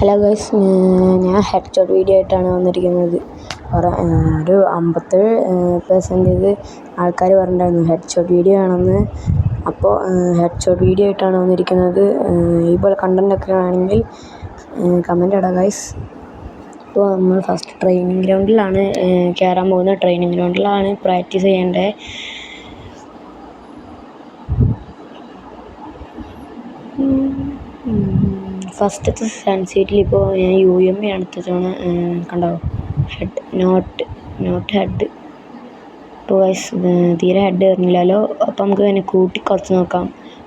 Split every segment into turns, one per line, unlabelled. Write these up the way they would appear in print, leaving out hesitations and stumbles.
Hello guys, ഞാൻ headshot video ആയിട്ടാണ് വന്നിരിക്കുന്നത്. ഒരു 57% ആൾക്കാർ പറഞ്ഞിട്ടുണ്ടായിരുന്നു ഹെഡ്ഷോട്ട് വീഡിയോ ആണെന്ന്. അപ്പോൾ ഹെഡ്ഷോട്ട് വീഡിയോ ആയിട്ടാണ് വന്നിരിക്കുന്നത്. ഇപ്പോൾ കണ്ടൻറ്റൊക്കെ ആണെങ്കിൽ കമൻ്റ് ഇടാം ഗൈസ്. ഇപ്പോൾ നമ്മൾ ഫസ്റ്റ് ട്രെയിനിങ് ഗ്രൗണ്ടിലാണ് കയറാൻ പോകുന്നത്. ട്രെയിനിങ് ഗ്രൗണ്ടിലാണ് പ്രാക്ടീസ് ചെയ്യേണ്ടത്. ഫസ്റ്റത്തെ സൺസെറ്റിൽ ഇപ്പോൾ ഞാൻ UMP എടുത്തതാണ്. കണ്ടോ, നോട്ട് ഹെഡ്. ഇപ്പോൾ തീരെ ഹെഡ് കയറുന്നില്ലല്ലോ. അപ്പോൾ നമുക്ക് തന്നെ കൂട്ടി കുറച്ച് നോക്കാം.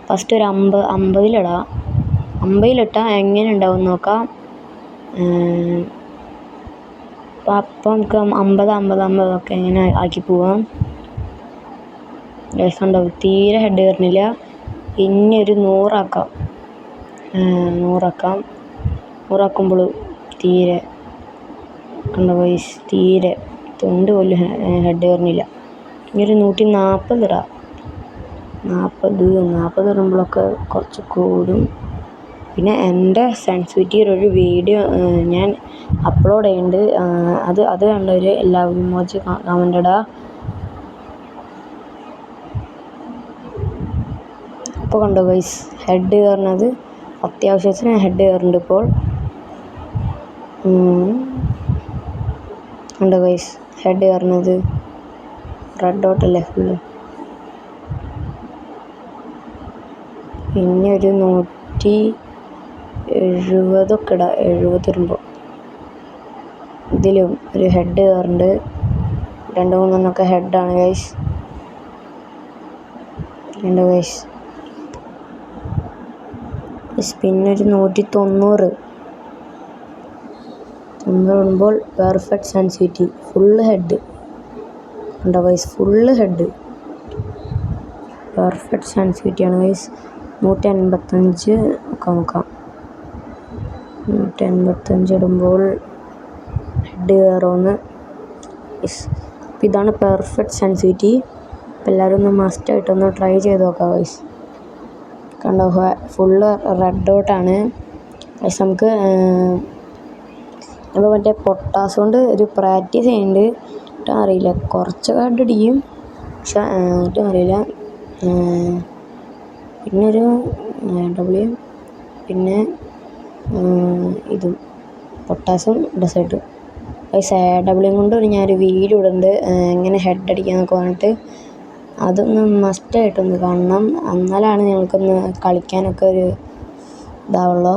ഫസ്റ്റ് ഒരു 50 50 എങ്ങനെ ഉണ്ടാവും നോക്കാം. അപ്പം നമുക്ക് 50 ഒക്കെ എങ്ങനെ ആക്കി പോവാം. കണ്ടോ, തീരെ ഹെഡ് കയറുന്നില്ല. ഇനി ഒരു 100 ആക്കാം. 100 ആക്കുമ്പോൾ തീരെ കണ്ടോ വൈസ്, തീരെ തൊണ്ട് പോലും ഹെഡ് കയറുന്നില്ല. ഇനി ഒരു 140 ഇടാം. 40 ഇടുമ്പോഴൊക്കെ കുറച്ച് കൂടും. പിന്നെ എൻ്റെ സെൻസിറ്റിവിറ്റി ഒരു വീഡിയോ ഞാൻ അപ്ലോഡ് ചെയ്യുന്നുണ്ട്. അത് കണ്ടവർ എല്ലാവരും ഇമോജി കമൻ്റ് ഇടുക. ഇപ്പോൾ കണ്ടോ ഗൈസ്, ഹെഡ് കയറുന്നത് അത്യാവശ്യത്തിന് ഹെഡ് കയറുന്നുണ്ട്. ഇപ്പോൾ കണ്ടോ ഗൈസ്, ഹെഡ് കയറുന്നത് റെഡ് ഡോട്ടല്ലേ ഫുള്ള്. പിന്നെ ഒരു 170 ഒക്കെ ഇടാം. 70 ഇടുമ്പോൾ ഇതിലും ഒരു ഹെഡ് കയറുന്നുണ്ട്. 2-3 ഹെഡാണ് ഗൈസ്. കണ്ടോ ഗൈസ്, പിന്നെ ഒരു 190 ഇടുമ്പോൾ പെർഫെക്റ്റ് സെൻസിറ്റിവിറ്റി, ഫുള്ള് ഹെഡ്. കണ്ടോ ഗൈസ്, ഫുള്ള് ഹെഡ്, പെർഫെക്റ്റ് സെൻസിറ്റിവിറ്റിയാണ് ഗൈസ്. 185 ഒക്കെ നോക്കാം. 185 ഇടുമ്പോൾ ഹെഡ് കയറുമെന്ന്. അപ്പോൾ ഇതാണ് പെർഫെക്റ്റ് സെൻസിറ്റിവിറ്റി. അപ്പോൾ എല്ലാവരും ഒന്ന് മസ്റ്റായിട്ടൊന്ന് ട്രൈ ചെയ്ത് നോക്കാം ഗൈസ്. കണ്ടോ, ഫുള്ള് റെഡ് ഡോട്ടാണ് ഗൈസ്. നമുക്ക് ഇപ്പോൾ മറ്റേ പൊട്ടാസ് കൊണ്ട് ഒരു പ്രാക്ടീസ് ചെയ്യുന്നുണ്ട്. അറിയില്ല, കുറച്ചൊക്കെ ഹെഡ് അടിക്കും, പക്ഷെ എന്നിട്ടും അറിയില്ല. പിന്നെ ഒരു W, പിന്നെ ഇതും പൊട്ടാസും ഡെസേർട്ടും ഗൈസ്. AW കൊണ്ട് ഞാനൊരു വീഡിയോ ഇടുന്നുണ്ട്, എങ്ങനെ ഹെഡ് അടിക്കാന്നൊക്കെ പറഞ്ഞിട്ട്. അതൊന്ന് മസ്റ്റായിട്ടൊന്ന് കാണണം. എന്നാലാണ് ഞങ്ങൾക്കൊന്ന് കളിക്കാനൊക്കെ ഒരു ഇതാവുള്ളൂ.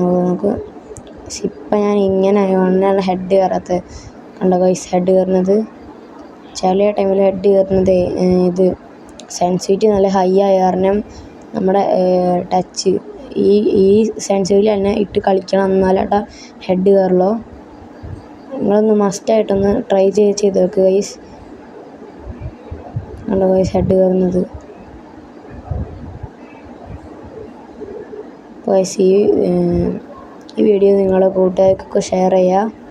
നമുക്ക് ഇപ്പം ഞാൻ ഇങ്ങനെ ആയതുകൊണ്ടാണ് ഹെഡ് കയറാത്തത്. കണ്ടോ ഗൈസ്, ഹെഡ് കയറുന്നത് ചില ടൈമിൽ ഹെഡ് കയറുന്നത് ഇത് സെൻസിറ്റിവിറ്റി നല്ല ഹൈ ആയ കാരണം നമ്മുടെ ടച്ച് ഈ സെൻസിറ്റിവിറ്റി തന്നെ ഇട്ട് കളിക്കണം, എന്നാലേട്ടാ ഹെഡ് കയറുള്ളൂ. നിങ്ങളൊന്ന് മസ്റ്റായിട്ടൊന്ന് ട്രൈ ചെയ്ത് നോക്കുക ഗൈസ്. കണ്ടോ ഗൈസ്, ഹെഡ് കയറുന്നത്. ഗൈസ്, ഈ വീഡിയോ നിങ്ങളുടെ കൂട്ടുകാർക്കൊക്കെ ഷെയർ ചെയ്യുക.